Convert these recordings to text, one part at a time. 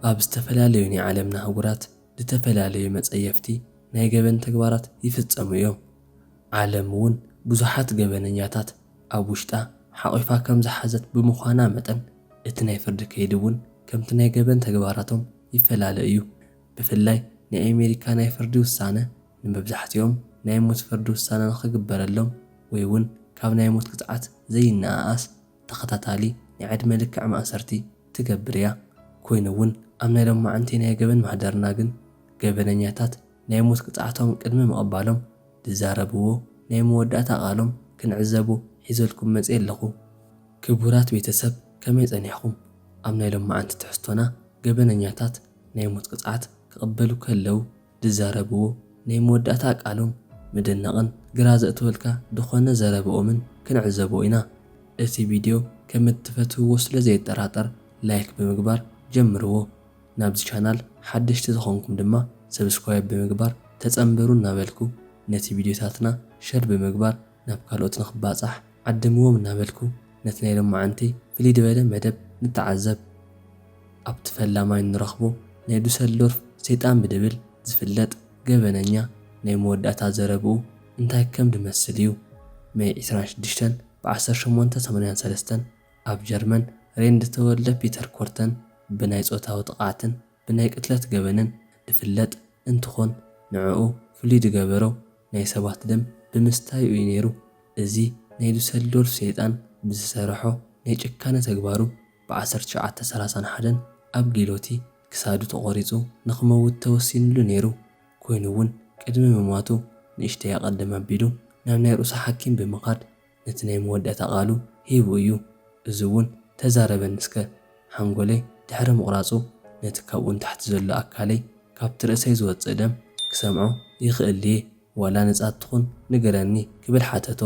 ኣብ ዝተፈላለዩ ናይ ዓለምና ኣህጉራት ዝተፈላለዩ መጸየፍቲ ናይ ገበን ተግባራት ይፍጸሙ እዮም። ዓለም እውን ብዙሓት ገበነኛታት ኣብ ውሽጣ ሓቒፋ ከም ዝሓዘት ብምዃና መጠን እቲ ናይ ፍርዲ ከይዲ እውን ከምቲ ናይ ገበን ተግባራቶም ይፈላለ እዩ። ብፍላይ ናይ ኣሜሪካ ናይ ፍርዲ ውሳነ ንመብዛሕትኦም ናይ ሞት ፍርዲ ውሳነ ንኽግበረሎም ወይ እውን ካብ ናይ ሞት ቅፅዓት ዘይነኣኣስ ተኸታታሊ ናይ ዕድመ ልክዕ ማእሰርቲ ትገብር እያ። ኮይኑ እውን ኣብ ናይ ሎማዓንቲ ናይ ገበን ማህደርና ግን ገበነኛታት ናይ ሞት ቅፅዓቶም ቅድሚ ምቕባሎም ዝዛረብዎ ናይ መወዳእታ ቃሎም ክንዕዘቡ ሒዘልኩም መፅእ ኣለኹ። ክቡራት ቤተሰብ ከመይ ጸኒሕኩም? ኣብ ናይ ሎማዓንቲ ትሕዝቶና ገበነኛታት ናይ ሞት ቅፅዓት ክቕበሉ ከለው ዝዛረብዎ ናይ መወዳእታ ቃሎም ምድነቕን ግራ ዘእትወልካ ድኾነ ዘረብኦምን ክንዕዘቦ ኢና። እቲ ቪድዮ ከም እትፈትውዎ ስለ ዘይጠራጠር ላይክ ብምግባር ጀምርዎ። ናብዚ ቻናል ሓደሽቲ ዝኾንኩም ድማ ሰብስክራይብ ብምግባር ተጸንበሩ እናበልኩ ነቲ ቪድዮታትና ሸር ብምግባር ናብ ካልኦት ንኽባጻሕ ዓድምዎም እናበልኩ ነቲ ናይ ሎማዓንቲ ፍልይ ዝበለ መደብ ንተዓዘብ። ኣብቲ ፈላማይ ንረኽቦ ናይ ዱሰልዶርፍ ሰይጣን ብድብል ዝፍለጥ ገበነኛ ናይ መወዳእታ ዘረብኡ እንታይ ከም ድመስል እዩ። ሜይ 26 ብ1883 ኣብ ጀርመን ሬንድ ተወልደ ፒተር ኮርተን ብናይ ጾታዊ ጥቃዕትን ብናይ ቅትለት ገበንን ድፍለጥ እንትኾን ንዕኡ ፍሉይ ድገበሮ ናይ ሰባት ደም ብምስታይ እዩ ነይሩ። እዚ ናይ ዱሰልዶርፍ ሰይጣን ብዝሰርሖ ናይ ጭካነ ተግባሩ ብ1931 ኣብ ጊሎቲ ክሳዱ ተቖሪጹ ንኽመውት ተወሲኑሉ ነይሩ። ኮይኑ እውን ቅድሚ ምሟቱ ንእሽተይ ኣቐድም ኣቢሉ ናብ ናይ ርእሱ ሓኪም ብምኻድ ነቲ ናይ መወዳእታ ቃሉ ሂቡ እዩ። እዚ እውን ተዛረበንስከ ሓንጎለይ ድሕሪ ምቑራጹ ነቲ ካብኡን ታሕቲ ዘሎ ኣካለይ ካብቲ ርእሰይ ዝወፅእ ደም ክሰምዖ ይኽእል እየ ዋላ ነፃ ትኹን ንገረኒ ክብል ሓተቶ።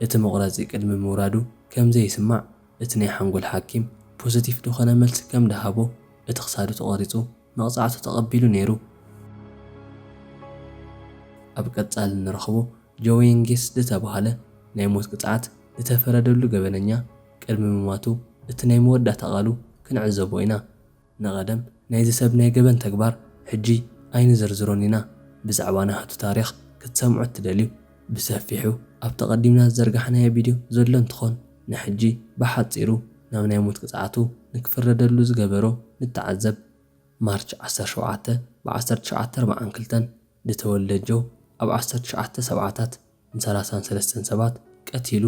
እቲ መቑረፂ ቅድሚ ምውራዱ ከም ዘይስማዕ እቲ ናይ ሓንጎል ሓኪም ፖዚቲቭ ድኾነ መልሲ ከም ደሃቦ እቲ ክሳዱ ተቖሪጹ መቕፃዕቱ ተቐቢሉ ነይሩ። ኣብ ቀጻሊ ንረኽቦ ጆዌንጌስ ዝተባህለ ናይ ሞት ቅፅዓት ዝተፈረደሉ ገበነኛ ቅድሚ ምሟቱ እቲ ናይ መወዳእታ ቃሉ ክንዕዘቦ ኢና። ንቐደም ናይዚ ሰብ ናይ ገበን ተግባር ሕጂ ኣይንዝርዝሮን ኢና። ብዛዕባ ናቱ ታሪኽ ክትሰምዑ እትደልዩ ብሰፊሑ ኣብ ተቐዲምና ዝዘርጋሕናዮ ቪድዮ ዘሎ እንትኾን ንሕጂ ብሓፂሩ ናብ ናይ ሞት ቅፅዓቱ ንክፍረደሉ ዝገበሮ ንተዓዘብ። ማርች 17 ብ1942 ዝተወልደ ጆ ኣብ 1970ታት ን33 ሰባት ቀቲሉ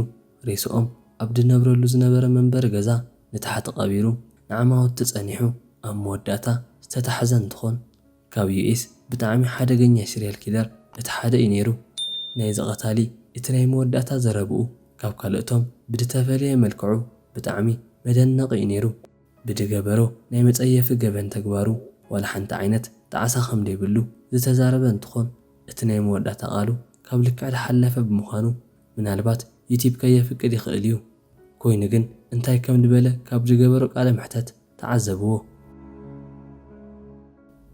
ሬስኦም ኣብ ድነብረሉ ዝነበረ መንበሪ ገዛ ንታሕቲ ቀቢሩ ንዓማውቲ ጸኒሑ ኣብ መወዳእታ ዝተታሕዘ እንትኾን ካብ ዩኤስ ብጣዕሚ ሓደገኛ ሲርያል ኪለር እቲ ሓደ እዩ ነይሩ። ናይዚ ቀታሊ እቲ ናይ መወዳእታ ዘረብኡ ካብ ካልኦቶም ብድተፈለየ መልክዑ ብጣዕሚ መደነቂ እዩ ነይሩ። ብድገበሮ ናይ መጸየፊ ገበን ተግባሩ ዋላ ሓንቲ ዓይነት ጣዕሳ ከም ዘይብሉ ዝተዛረበ እንትኾን እቲ ናይ መወዳእታ ቃሉ ካብ ልክዕ ዝሓለፈ ብምዃኑ ምናልባት ዩቲብ ከየፍቅድ ይኽእል እዩ። ኮይኑ ግን እንታይ ከም ድበለ ካብ ዝገበሮ ቃለ ምሕተት ተዓዘብዎ።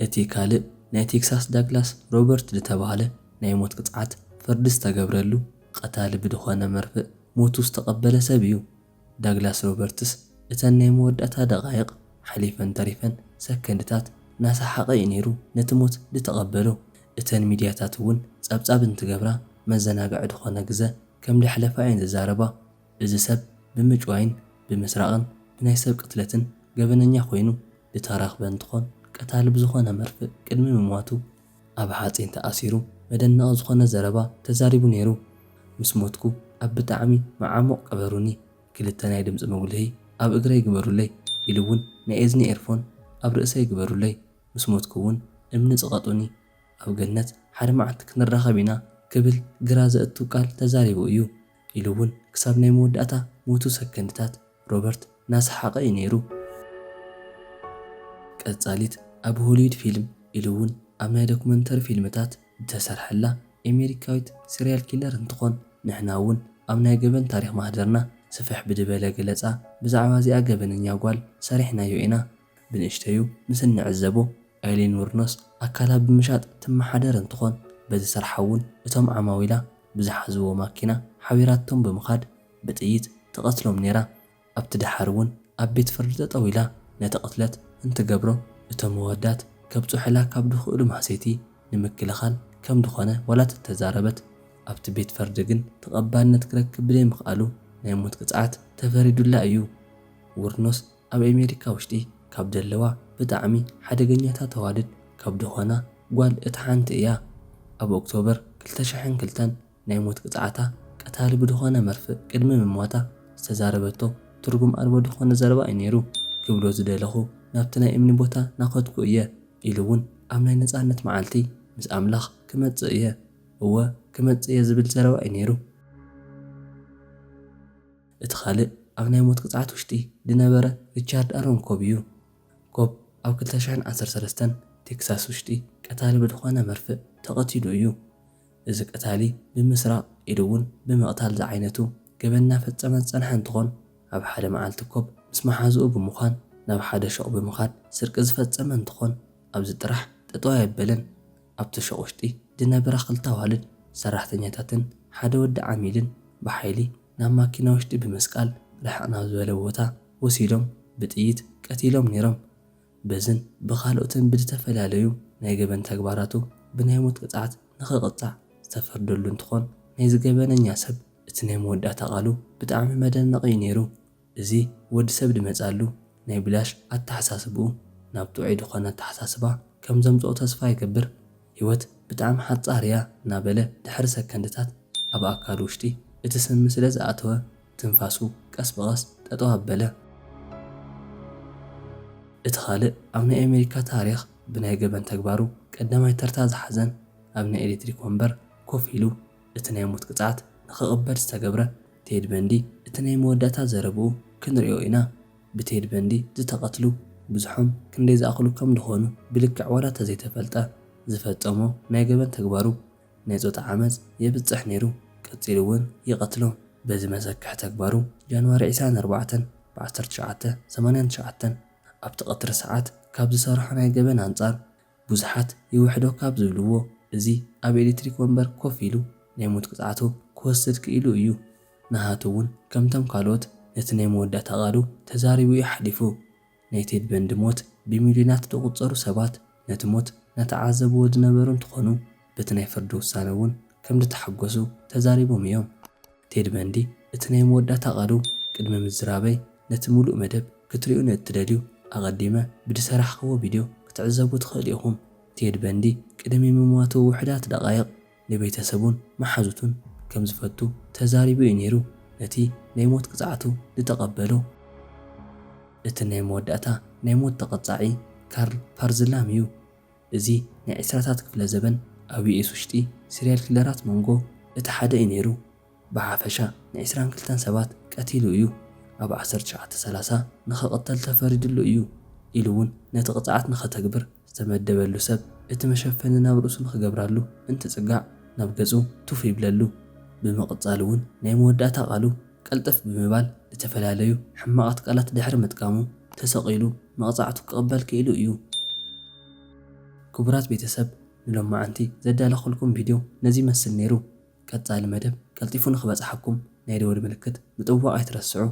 እቲ ካልእ ናይ ቴክሳስ ዳግላስ ሮበርት ዝተባህለ ናይ ሞት ቅፅዓት ፍርዲ ዝተገብረሉ ቀታሊ ብድኾነ መርፍእ ሞቱ ዝተቐበለ ሰብ እዩ። ዳግላስ ሮበርትስ እተን ናይ መወዳእታ ደቓይቕ ሓሊፈን ተሪፈን ሰከንድታት ናሰሓቐ እዩ ነይሩ ነቲ ሞት ዝተቐበሎ። እተን ሚድያታት እውን ጸብጻብ እንትገብራ መዘናግዒ ድኾነ ግዘ ከም ደሕለፋ እየን ዝዛረባ። እዚ ሰብ ብምጭዋይን ብምስራቕን ብናይ ሰብ ቅትለትን ገበነኛ ኮይኑ ዝተራኽበ እንትኾን ቀታሊ ብዝኾነ መርፍእ ቅድሚ ምሟቱ ኣብ ሓፂን ተኣሲሩ መደነቒ ዝኾነ ዘረባ ተዛሪቡ ነይሩ። ምስ ሞትኩ ኣብ ብጣዕሚ መዓሞቕ ቀበሩኒ፣ ክልተ ናይ ድምፂ መጉልሂ ኣብ እግረይ ግበሩለይ ኢሉ እውን ናይ እዝኒ ኤርፎን ኣብ ርእሰይ ግበሩለይ። ምስ ሞትኩ እውን እምኒ ጽቐጡኒ፣ ኣብ ገነት ሓደ መዓልቲ ክንራኸብ ኢና ክብል ግራ ዘእቱ ቃል ተዛሪቡ እዩ ኢሉ እውን ክሳብ ናይ መወዳእታ ሞቱ ሰከንድታት ሮበርት ናሰሓቐ እዩ ነይሩ። ቀጻሊት ኣብ ሆሊውድ ፊልም ኢሉ እውን ኣብ ናይ ዶኩመንተሪ ፊልምታት ዝተሰርሐላ ኣሜሪካዊት ሲርያል ኪለር እንትኾን ንሕና እውን ኣብ ናይ ገበን ታሪክ ማህደርና ስፍሕ ብድበለ ገለጻ ብዛዕባ እዚኣ ገበነኛ ጓል ሰሪሕናዮ ኢና። ብንእሽተዩ ምስ እንዕዘቦ ኤሊን ውርኖስ ኣካላ ብምሻጥ ትመሓደር እንትኾን በዚ ስርሓ እውን እቶም ዓማዊላ ብዝሓዝዎ ማኪና ሓቢራቶም ብምኻድ ብጥይት ተቐትሎም ነይራ። ኣብቲ ድሓር እውን ኣብ ቤት ፍርዲ ጠጠው ኢላ ነቲ ቅትለት እንትገብሮ እቶም መወዳት ከብፁ ሕላ ካብ ድኽእሉ ማሰይቲ ንምክልኻል ከም ድኾነ ወላ ተዛረበት ኣብቲ ቤት ፈርዲ ግን ተቐባልነት ክረክብ ብዘይምኽኣሉ ናይ ሞት ቅፅዓት ተፈሪዱላ እዩ። ውርኖስ ኣብ ኣሜሪካ ውሽጢ ካብ ዘለዋ ብጣዕሚ ሓደገኛታት ተዋልድ ካብ ድኾና ጓል እቲ ሓንቲ እያ። ኣብ ኦክቶበር 2002 ናይ ሞት ቅፅዓታ ቀታሊ ብድኾነ መርፍእ ቅድሚ ምሟታ ዝተዛረበቶ ትርጉም ኣልቦ ድኾነ ዘረባ እዩ ነይሩ። ክብሎ ዝደለኹ ናብቲ ናይ እምኒ ቦታ ናኸድኩ እየ ኢሉ እውን ኣብ ናይ ነፃነት መዓልቲ ምስ ኣምላኽ ክመጽእ እየ እወ ክመጽእ እየ ዝብል ዘረባ እዩ ነይሩ። እቲ ካልእ ኣብ ናይ ሞት ቅፅዓት ውሽጢ ዝነበረ ሪቻርድ ኣሮን ኮብ እዩ። ኮብ ኣብ 2013 ቴክሳስ ውሽጢ ቀታሊ ብድኾነ መርፍእ ተቐቲሉ እዩ። እዚ ቀታሊ ብምስራቕ ኢሉ እውን ብምቕታል ዝዓይነቱ ገበና ፈጸመ ዝጸንሐ እንትኾን ኣብ ሓደ መዓልቲ ኮብ ምስ መሓዝኡ ብምዃን ናብ ሓደ ሾቕ ብምኻድ ስርቂ ዝፈጸመ እንትኾን ኣብዚ ጥራሕ ጠጠው ኣየበለን። ኣብቲ ሾቕ ውሽጢ ዝነበራ 2 ኣዋልድ ሰራሕተኛታትን ሓደ ወዲ ዓሚልን ብሓይሊ ናብ ማኪና ውሽጢ ብምስቃል ርሕቕ ናብ ዝበለ ቦታ ወሲዶም ብጥይት ቀቲሎም ነይሮም። በዝን ብኻልኦትን ብዝተፈላለዩ ናይ ገበን ተግባራቱ ብናይ ሞት ቅፅዓት ንኽቕፃዕ ዝተፈርደሉ እንትኾን ናይ ዝገበነኛ ሰብ እቲ ናይ መወዳእታ ቓሉ ብጣዕሚ መደነቒ እዩ ነይሩ። እዚ ወዲ ሰብ ድመጻሉ ናይ ብላሽ ኣተሓሳስብኡ ናብ ጥዑይ ድኾነ ኣተሓሳስባ ከም ዘምጽኦ ተስፋ ይገብር። ህይወት ብጣዕሚ ሓጻር እያ እናበለ ድሕሪ ሰከንድታት ኣብ ኣካሉ ውሽጢ እቲ ስም ስለ ዝኣተወ ትንፋሱ ቀስ ብቐስ ጠጠው ኣበለ። እቲ ካልእ ኣብ ናይ ኣሜሪካ ታሪኽ ብናይ ገበን ተግባሩ ቀዳማይ ተርታ ዝሓዘን ኣብ ናይ ኤሌክትሪክ ወንበር ኮፍ ኢሉ እቲ ናይ ሞት ቅፅዓት ንኽቕበል ዝተገብረ ቴድ በንዲ እቲ ናይ መወዳእታ ዘረብኡ ክንሪኦ ኢና። ብቴድ በንዲ ዝተቐትሉ ብዙሖም ክንደይ ዝኣኽሉ ከም ድኾኑ ብልክዕ ዋላ ተዘይተፈልጠ ዝፈጸሞ ናይ ገበን ተግባሩ ናይ ጾታ ዓመፅ የብፅሕ ነይሩ። ቀፂሉ እውን ይቐትሎም። በዚ መሰክሕ ተግባሩ ጃንዋሪ 24 1989 ኣብቲ ቀትሪ ሰዓት ካብ ዝሰርሖ ናይ ገበን ኣንጻር ብዙሓት ይውሕዶ ካብ ዝብልዎ እዚ ኣብ ኤሌክትሪክ ወንበር ኮፍ ኢሉ ናይ ሞት ቅፅዓቱ ክወስድ ክኢሉ እዩ። ንሃቱ እውን ከምቶም ካልኦት ነቲ ናይ መወዳእታ ቓሉ ተዛሪቡ እዩ ሓሊፉ። ናይ ቴድ በንዲ ሞት ብሚልዮናት ዝቑጸሩ ሰባት ነቲ ሞት ናተዓዘብዎ ዝነበሩ እንትኾኑ በቲ ናይ ፍርዲ ውሳነ እውን ከም ዝተሓጐሱ ተዛሪቦም እዮም። ቴድ በንዲ እቲ ናይ መወዳእታ ቓሉ ቅድሚ ምዝራበይ ነቲ ሙሉእ መደብ ክትሪኡ ንእትደልዩ ኣቐዲመ ብድሰራሕኽዎ ቪድዮ ክትዕዘቡ ትኽእል ኢኹም። ቴድ በንዲ ቅድሚ ምሟቱ ውሕዳት ደቓይቕ ንቤተሰቡን መሓዙቱን ከም ዝፈቱ ተዛሪቡ እዩ ነይሩ ነቲ ናይ ሞት ቅፅዓቱ ዝተቐበሎ። እቲ ናይ መወዳእታ ናይ ሞት ተቐጻዒ ካርል ፓርዝላም እዩ። እዚ ናይ 20ታት ክፍለ ዘበን ኣብ ዩኤስ ውሽጢ ሲርያል ኪለራት መንጎ እቲ ሓደ እዩ ነይሩ። ብሓፈሻ ናይ 22 ሰባት ቀቲሉ እዩ። ኣብ 1930 ንኽቕተል ተፈሪድሉ እዩ ኢሉ እውን ነቲ ቅፅዓት ንኸተግብር ዝተመደበሉ ሰብ እቲ መሸፈኒ ናብ ርእሱ ንኽገብራሉ እንትጽጋዕ ናብ ገጹ ቱፍ ይብለሉ። ብምቕጻል እውን ናይ መወዳእታ ቓሉ ቀልጠፍ ብምባል ዝተፈላለዩ ሕማቓት ቃላት ድሕሪ ምጥቃሙ ተሰቒሉ መቕጻዕቱ ክቕበል ክኢሉ እዩ። ክቡራት ቤተሰብ ንሎም መዓንቲ ዘዳለኸልኩም ቪድዮ ነዚ ይመስል ነይሩ። ቀጻሊ መደብ ቀልጢፉ ንኽበጽሓኩም ናይ ደወል ምልክት ምጥዋቕ ኣይትረስዑ።